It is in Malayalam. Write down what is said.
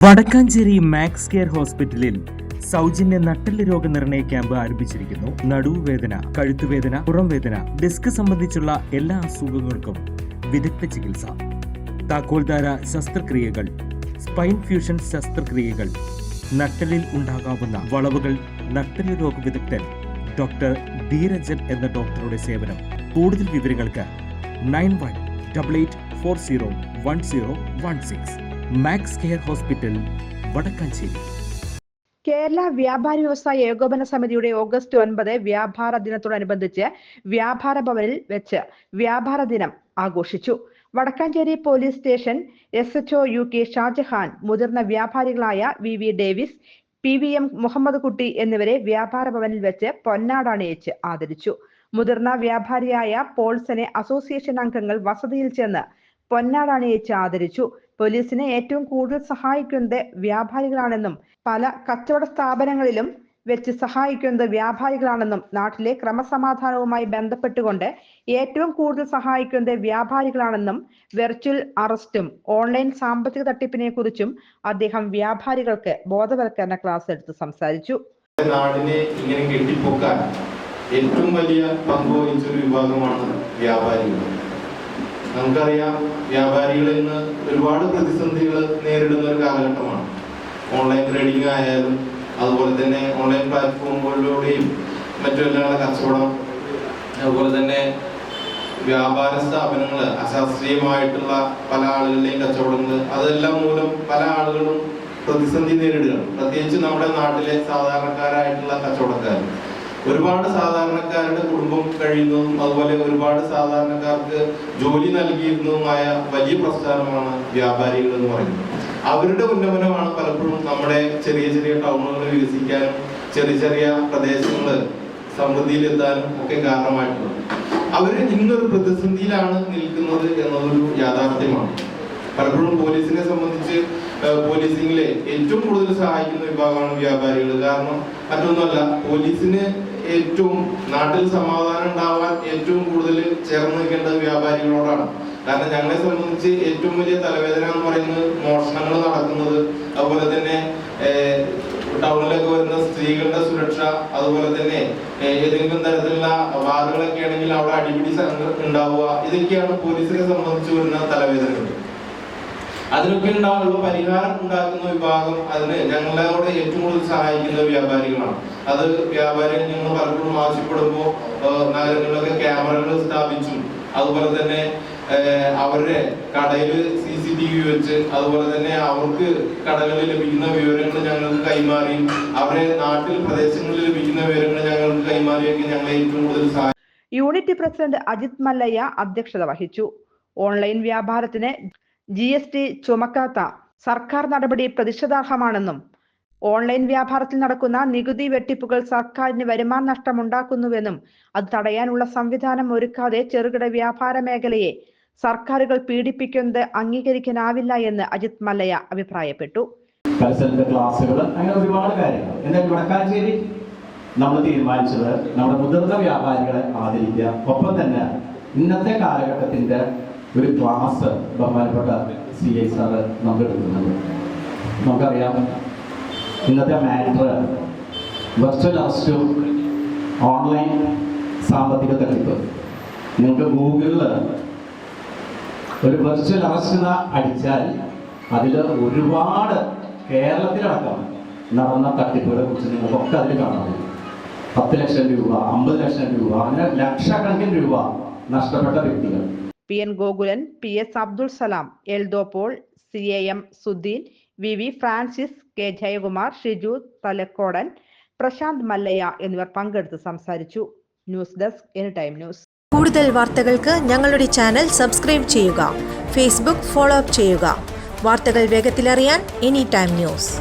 വടക്കാഞ്ചേരി മാക്സ് കെയർ ഹോസ്പിറ്റലിൽ സൗജന്യ നട്ടെല്ല് രോഗനിർണയ ക്യാമ്പ് ആരംഭിച്ചിരിക്കുന്നു. നടുവുവേദന, കഴുത്തുവേദന, പുറംവേദന, ഡിസ്ക് സംബന്ധിച്ചുള്ള എല്ലാ അസുഖങ്ങൾക്കും വിദഗ്ധ ചികിത്സ. താക്കോൽദാര ശസ്ത്രക്രിയകൾ, സ്പൈൻ ഫ്യൂഷൻ ശസ്ത്രക്രിയകൾ, നട്ടെല്ലിൽ ഉണ്ടാകാവുന്ന വളവുകൾ, നട്ടെല്ല് രോഗ വിദഗ്ധൻ ഡോക്ടർ ധീരജൻ എന്ന ഡോക്ടറുടെ സേവനം. കൂടുതൽ വിവരങ്ങൾക്ക് 9188401016 max care hospital, Vadakkanchery. Kerala വ്യാപാരി വ്യവസായ ഏകോപന സമിതിയുടെ ഓഗസ്റ്റ് 9 വ്യാപാര ദിനത്തോടനുബന്ധിച്ച് വ്യാപാര ഭവനിൽ വെച്ച് വ്യാപാര ദിനം ആഘോഷിച്ചു. Vadakkanchery police station SHO UK Shajahan മുതിർന്ന വ്യാപാരികളായ VV Davis, PVM Muhammad Kutty എന്നിവരെ വ്യാപാര ഭവനിൽ വെച്ച് പൊന്നാടണിയിച്ച് ആദരിച്ചു. മുതിർന്ന വ്യാപാരിയായ പോൾസനെ അസോസിയേഷൻ അംഗങ്ങൾ വസതിയിൽ ചെന്ന് പൊന്നാടണിയിച്ച് ആദരിച്ചു. പോലീസിനെ ഏറ്റവും കൂടുതൽ സഹായിക്കുന്നത് വ്യാപാരികളാണെന്നും പല കച്ചവട സ്ഥാപനങ്ങളിലും വെച്ച് സഹായിക്കുന്നത് വ്യാപാരികളാണെന്നും നാട്ടിലെ ക്രമസമാധാനവുമായി ബന്ധപ്പെട്ടുകൊണ്ട് ഏറ്റവും കൂടുതൽ സഹായിക്കുന്നത് വ്യാപാരികളാണെന്നും വെർച്വൽ അറസ്റ്റും ഓൺലൈൻ സാമ്പത്തിക തട്ടിപ്പിനെ കുറിച്ചും അദ്ദേഹം വ്യാപാരികൾക്ക് ബോധവൽക്കരണ ക്ലാസ് എടുത്ത് സംസാരിച്ചു. നാടിനെ ഇങ്ങനെ കെട്ടിപ്പൊക്കാൻ ഏറ്റവും വലിയ പങ്ക് വഹിച്ചൊരു വിഭാഗമാണ് വ്യാപാരികൾ. നമുക്കറിയാം, വ്യാപാരികൾ ഇന്ന് ഒരുപാട് പ്രതിസന്ധികൾ നേരിടുന്ന ഒരു കാലഘട്ടമാണ്. ഓൺലൈൻ ട്രേഡിംഗ് ആയാലും അതുപോലെ തന്നെ ഓൺലൈൻ പ്ലാറ്റ്ഫോമുകളിലൂടെയും മറ്റുമെല്ലാം കച്ചവടം, അതുപോലെ തന്നെ വ്യാപാര സ്ഥാപനങ്ങൾ, അശാസ്ത്രീയമായിട്ടുള്ള പല ആളുകളുടെയും കച്ചവടങ്ങൾ, അതെല്ലാം മൂലം പല ആളുകളും പ്രതിസന്ധി നേരിടുകയാണ്. പ്രത്യേകിച്ച് നമ്മുടെ നാട്ടിലെ സാധാരണക്കാരായിട്ടുള്ള കച്ചവടക്കാർ, ഒരുപാട് സാധാരണക്കാരുടെ കുടുംബം കഴിയുന്നതും അതുപോലെ ഒരുപാട് സാധാരണക്കാർക്ക് ജോലി നൽകിയിരുന്നതുമായ വലിയ പ്രസ്ഥാനമാണ് വ്യാപാരികൾ എന്ന് പറയുന്നത്. അവരുടെ ഉന്നമനമാണ് പലപ്പോഴും നമ്മുടെ ചെറിയ ചെറിയ ടൗണുകൾ വികസിക്കാനും ചെറിയ ചെറിയ പ്രദേശങ്ങൾ സമൃദ്ധിയിലെത്താനും ഒക്കെ കാരണമായിട്ടുള്ളത്. അവർ ഇന്നൊരു പ്രതിസന്ധിയിലാണ് നിൽക്കുന്നത് എന്നതൊരു യാഥാർത്ഥ്യമാണ്. പലപ്പോഴും പോലീസിനെ സംബന്ധിച്ച് പോലീസിംഗിലെ ഏറ്റവും കൂടുതൽ സഹായിക്കുന്ന വിഭാഗമാണ് വ്യാപാരികൾ. കാരണം മറ്റൊന്നുമല്ല, പോലീസിന് ഏറ്റവും നാട്ടിൽ സമാധാനം ഉണ്ടാവാൻ ഏറ്റവും കൂടുതൽ ചേർന്ന് നിൽക്കേണ്ടത് വ്യാപാരികളോടാണ്. കാരണം ഞങ്ങളെ സംബന്ധിച്ച് ഏറ്റവും വലിയ തലവേദന എന്ന് പറയുന്നത് മോഷണങ്ങൾ നടക്കുന്നത്, അതുപോലെ തന്നെ ടൗണിലൊക്കെ വരുന്ന സ്ത്രീകളുടെ സുരക്ഷ, അതുപോലെ തന്നെ ഏതെങ്കിലും തരത്തിലുള്ള വാറുകളൊക്കെ ആണെങ്കിൽ അവിടെ അടിപിടി ഉണ്ടാവുക, ഇതൊക്കെയാണ് പോലീസിനെ സംബന്ധിച്ച് വരുന്ന തലവേദനകൾ. അതിനൊക്കെ ഉണ്ടാവുള്ള പരിഹാരം ഉണ്ടാക്കുന്ന വിഭാഗം, അതിന് ഞങ്ങളോട് ഏറ്റവും കൂടുതൽ സഹായിക്കുന്ന വ്യാപാരികളാണ്. അത് വ്യാപാരികൾ ഞങ്ങൾ പലപ്പോഴും ആവശ്യപ്പെടുമ്പോൾ നഗരങ്ങളിലൊക്കെ ക്യാമറകൾ സ്ഥാപിച്ചും അതുപോലെ തന്നെ അവരുടെ കടയിൽ CCTV വെച്ച് അതുപോലെ തന്നെ അവർക്ക് കടകളിൽ ലഭിക്കുന്ന വിവരങ്ങൾ ഞങ്ങൾക്ക് കൈമാറിയും അവരുടെ നാട്ടിൽ പ്രദേശങ്ങളിൽ ലഭിക്കുന്ന വിവരങ്ങൾ ഞങ്ങൾക്ക് കൈമാറിയൊക്കെ ഞങ്ങളെ ഏറ്റവും കൂടുതൽ സഹായിക്കും. യൂണിറ്റ് പ്രസിഡന്റ് അജിത് മല്ലയ്യ അധ്യക്ഷത വഹിച്ചു. ഓൺലൈൻ വ്യാപാരത്തിന് GST ചുമക്കാത്ത സർക്കാർ നടപടി പ്രതിഷേധാർഹമാണെന്നും ഓൺലൈൻ വ്യാപാരത്തിൽ നടക്കുന്ന നികുതി വെട്ടിപ്പുകൾ സർക്കാരിന് വരുമാന നഷ്ടമുണ്ടാക്കുന്നുവെന്നും അത് തടയാനുള്ള സംവിധാനം ഒരുക്കാതെ ചെറുകിട വ്യാപാര മേഖലയെ സർക്കാരുകൾ പീഡിപ്പിക്കുന്നത് അംഗീകരിക്കാനാവില്ല എന്ന് അജിത് മല്ലയ്യ അഭിപ്രായപ്പെട്ടു. ക്ലാസുകൾ, അങ്ങനെ ഒരുപാട് കാര്യങ്ങൾ. എന്നാൽ വടക്കാഞ്ചേരി നമ്മൾ തീരുമാനിച്ചത് നമ്മുടെ മുതിർന്ന വ്യാപാരികളെ ആദരിക്കുക, ഒപ്പം തന്നെ ഇന്നത്തെ കാലഘട്ടത്തിന്റെ ഒരു ക്ലാസ് ബഹുമാനപ്പെട്ട CI സാറ് നമുക്ക് എടുക്കുന്നുണ്ട്. നമുക്കറിയാം, ഇന്നത്തെ മാറ്റർ വെർച്വൽ അറസ്റ്റും ഓൺലൈൻ സാമ്പത്തിക തട്ടിപ്പ്. നിങ്ങൾക്ക് ഗൂഗിളിൽ ഒരു വെർച്വൽ അറസ്റ്റ് അടിച്ചാൽ അതിൽ ഒരുപാട് കേരളത്തിലടക്കം നടന്ന തട്ടിപ്പുകളെ കുറിച്ച് നിങ്ങൾക്കൊക്കെ അതിൽ കാണാൻ പറ്റും. 10 ലക്ഷം രൂപ, 50 ലക്ഷം രൂപ, അങ്ങനെ ലക്ഷക്കണക്കിന് രൂപ നഷ്ടപ്പെട്ട വ്യക്തികൾ. PN Gokulan, PS Abdul Salam, Eldho Paul, CAM Suddeen, VV Francis, K Jayakumar, Shiju Thalakkodan, Prashanth Mallayya എന്നിവർ പങ്കെടുത്ത് സംസാരിച്ചു. News desk anytime news. കൂടുതൽ വാർത്തകൾക്ക് ഞങ്ങളുടെ ചാനൽ സബ്സ്ക്രൈബ് ചെയ്യുക. Facebook ഫോളോ അപ്പ് ചെയ്യുക. വാർത്തകൾ വേഗത്തിലറിയാൻ എനിടൈം ന്യൂസ്.